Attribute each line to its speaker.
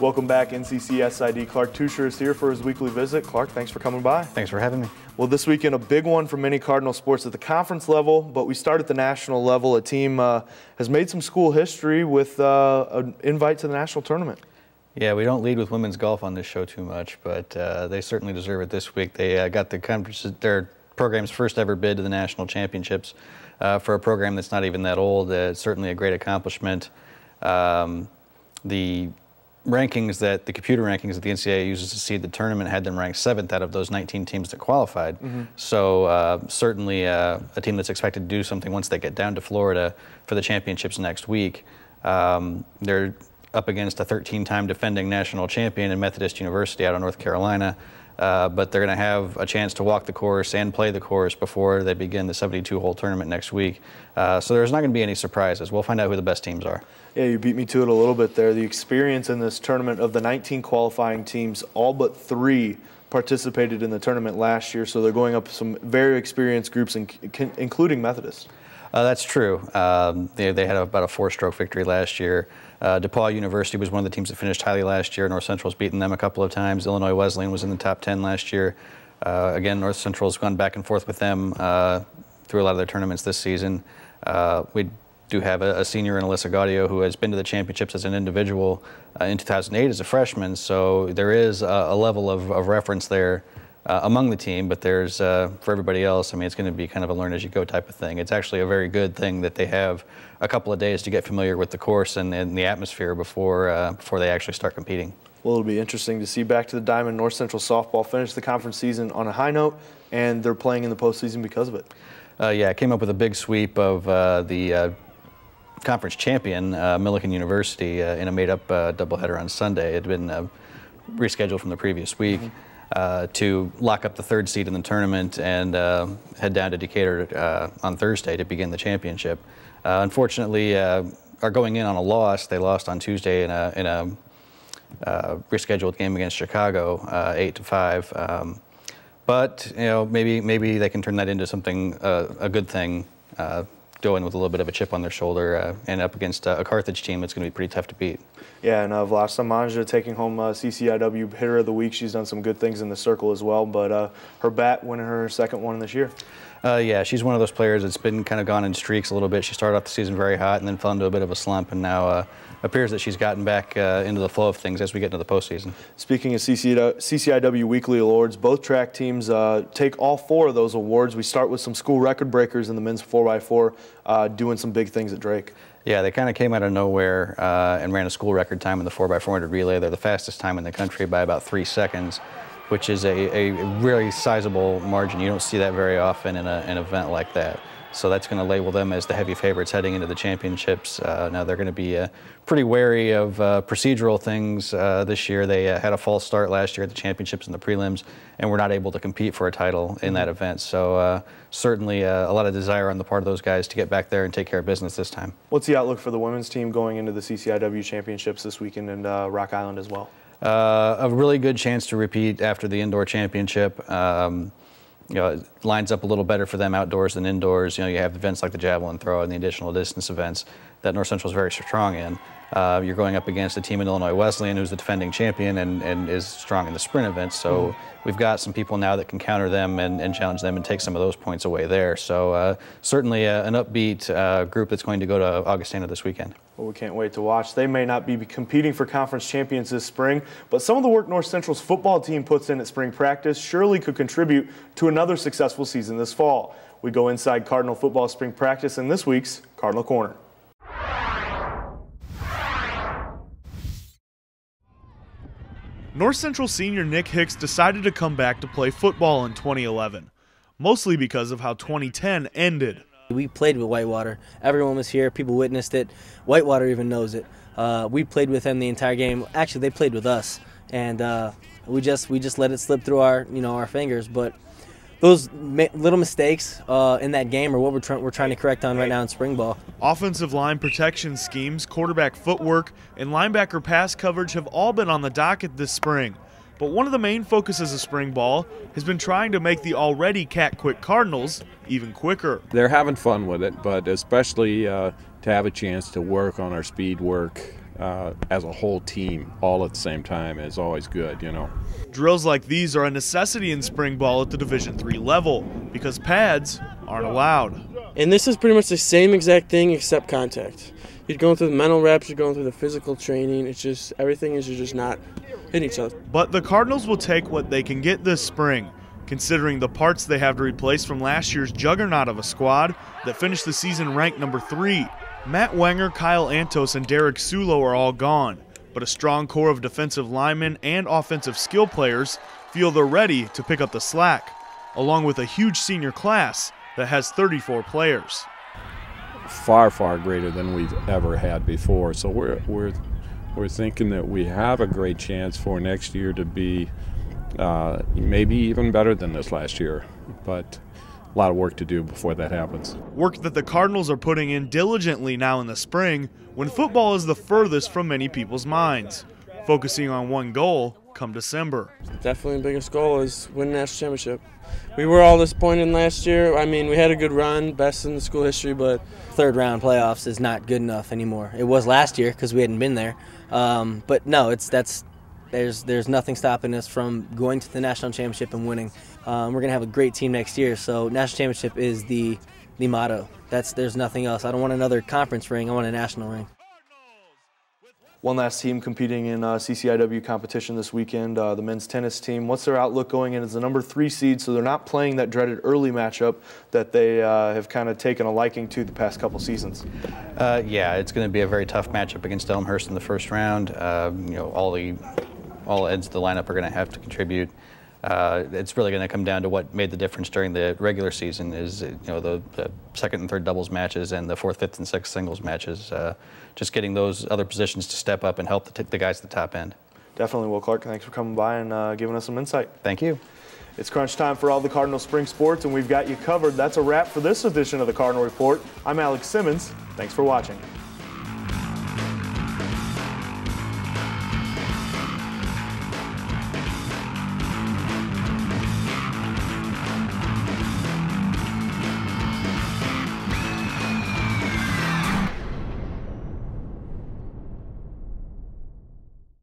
Speaker 1: Welcome back. NCCSID Clark Teuscher is here for his weekly visit. Clark, thanks for coming by.
Speaker 2: Thanks for having me.
Speaker 1: Well, this weekend, a big one for many Cardinal sports at the conference level, but we start at the national level. A team has made some school history with an invite to the national tournament.
Speaker 2: Yeah, we don't lead with women's golf on this show too much, but they certainly deserve it this week. They got their program's first ever bid to the national championships for a program that's not even that old. It's certainly a great accomplishment. The rankings that the computer rankings that the NCAA uses to seed the tournament had them ranked 7th out of those 19 teams that qualified. So certainly a team that's expected to do something once they get down to Florida for the championships next week. They're up against a 13-time defending national champion in Methodist University out of North Carolina. But they're going to have a chance to walk the course and play the course before they begin the 72-hole tournament next week. So there's not going to be any surprises. We'll find out who the best teams are.
Speaker 1: Yeah, you beat me to it a little bit there. The experience in this tournament of the 19 qualifying teams, all but 3 participated in the tournament last year, so they're going up some very experienced groups, including Methodist.
Speaker 2: That's true. They had about a 4-stroke victory last year. DePaul University was one of the teams that finished highly last year. North Central's beaten them a couple of times. Illinois Wesleyan was in the top 10 last year. Again, North Central's gone back and forth with them through a lot of their tournaments this season. We do have a senior in Alyssa Gaudio who has been to the championships as an individual in 2008 as a freshman, so there is a level of reference there among the team, but there's, for everybody else, I mean, it's going to be kind of a learn-as-you-go type of thing. It's actually a very good thing that they have a couple of days to get familiar with the course and the atmosphere before they actually start competing.
Speaker 1: Well, it'll be interesting to see back to the Diamond North Central softball finish the conference season on a high note, and they're playing in the postseason because of it. Yeah,
Speaker 2: came up with a big sweep of the conference champion, Millikan University, in a made-up doubleheader on Sunday. It had been rescheduled from the previous week. To lock up the 3rd seed in the tournament and head down to Decatur on Thursday to begin the championship. Unfortunately, are going in on a loss. They lost on Tuesday in a rescheduled game against Chicago, 8-5. But you know, maybe they can turn that into something, a good thing. Going with a little bit of a chip on their shoulder and up against a Carthage team that's going to be pretty tough to beat.
Speaker 1: Yeah, and Vlasta Manja taking home CCIW Hitter of the Week. She's done some good things in the circle as well, but her bat winning her 2nd one this year.
Speaker 2: Yeah, she's one of those players that's been kind of gone in streaks a little bit. She started off the season very hot and then fell into a bit of a slump, and now appears that she's gotten back into the flow of things as we get into the postseason. Speaking
Speaker 1: of CCIW Weekly Awards, both track teams take all 4 of those awards. We start with some school record breakers in the men's 4x4, doing some big things at Drake. Yeah, they kind of came out of nowhere and ran a school record time in the 4x400 relay. They're the fastest time in the country by about 3 seconds, which is a really sizable margin. You don't see that very often in an event like that. So that's going to label them as the heavy favorites heading into the championships. Now they're going to be pretty wary of procedural things this year. They had a false start last year at the championships and the prelims, and were not able to compete for a title in that event. So certainly a lot of desire on the part of those guys to get back there and take care of business this time. What's the outlook for the women's team going into the CCIW championships this weekend in Rock Island as well?
Speaker 2: A really good chance to repeat after the indoor championship. You know, it lines up a little better for them outdoors than indoors. You know, you have events like the javelin throw and the additional distance events that North Central is very strong in. You're going up against a team in Illinois Wesleyan who's the defending champion and is strong in the sprint events. So we've got some people now that can counter them and challenge them and take some of those points away there. So certainly an upbeat group that's going to go to Augustana this weekend.
Speaker 1: Well, we can't wait to watch. They may not be competing for conference champions this spring, but some of the work North Central's football team puts in at spring practice surely could contribute to another successful season this fall. We go inside Cardinal football spring practice in this week's Cardinal Corner. North Central senior Nick Hicks decided to come back to play football in 2011, mostly because of how 2010 ended.
Speaker 3: We played with Whitewater. Everyone was here. People witnessed it. Whitewater even knows it. We played with them the entire game. Actually, they played with us, and we just let it slip through our fingers. But those little mistakes in that game are what we're trying to correct on right now in spring ball.
Speaker 1: Offensive line protection schemes, quarterback footwork, and linebacker pass coverage have all been on the docket this spring. But one of the main focuses of spring ball has been trying to make the already cat-quick Cardinals even quicker.
Speaker 4: They're having fun with it, but especially to have a chance to work on our speed work as a whole team all at the same time is always good, you know.
Speaker 5: Drills like these are a necessity in spring ball at the Division III level because pads aren't allowed.
Speaker 6: And this is pretty much the same exact thing except contact. You're going through the mental reps, you're going through the physical training. It's just, everything is you're just not hitting each other.
Speaker 5: But the Cardinals will take what they can get this spring, considering the parts they have to replace from last year's juggernaut of a squad that finished the season ranked number 3. Matt Wenger, Kyle Antos, and Derek Sulo are all gone, but a strong core of defensive linemen and offensive skill players feel they're ready to pick up the slack, along with a huge senior class that has 34 players.
Speaker 4: Far, far greater than we've ever had before. So we're thinking that we have a great chance for next year to be maybe even better than this last year, but a lot of work to do before that happens.
Speaker 5: Work that the Cardinals are putting in diligently now in the spring when football is the furthest from many people's minds, focusing on one goal come December.
Speaker 6: Definitely the biggest goal is win the national championship. We were all disappointed last year. I mean, we had a good run, best in the school history, but
Speaker 3: third round playoffs is not good enough anymore. It was last year because we hadn't been there. But no, there's nothing stopping us from going to the national championship and winning. We're going to have a great team next year, so national championship is the motto. There's nothing else. I don't want another conference ring. I want a national ring.
Speaker 1: One last team competing in CCIW competition this weekend, the men's tennis team. What's their outlook going in as the number 3 seed, so they're not playing that dreaded early matchup that they have kind of taken a liking to the past couple seasons?
Speaker 2: Yeah, it's going to be a very tough matchup against Elmhurst in the first round. You know, all ends of the lineup are going to have to contribute. It's really going to come down to what made the difference during the regular season is, you know, the second and third doubles matches and the fourth, fifth, and sixth singles matches. Just getting those other positions to step up and help the guys at the top end.
Speaker 1: Definitely. Well, Clark, thanks for coming by and giving us some insight.
Speaker 2: Thank you.
Speaker 1: It's crunch time for all the Cardinal spring sports, and we've got you covered. That's a wrap for this edition of the Cardinal Report. I'm Alex Simmons. Thanks for watching.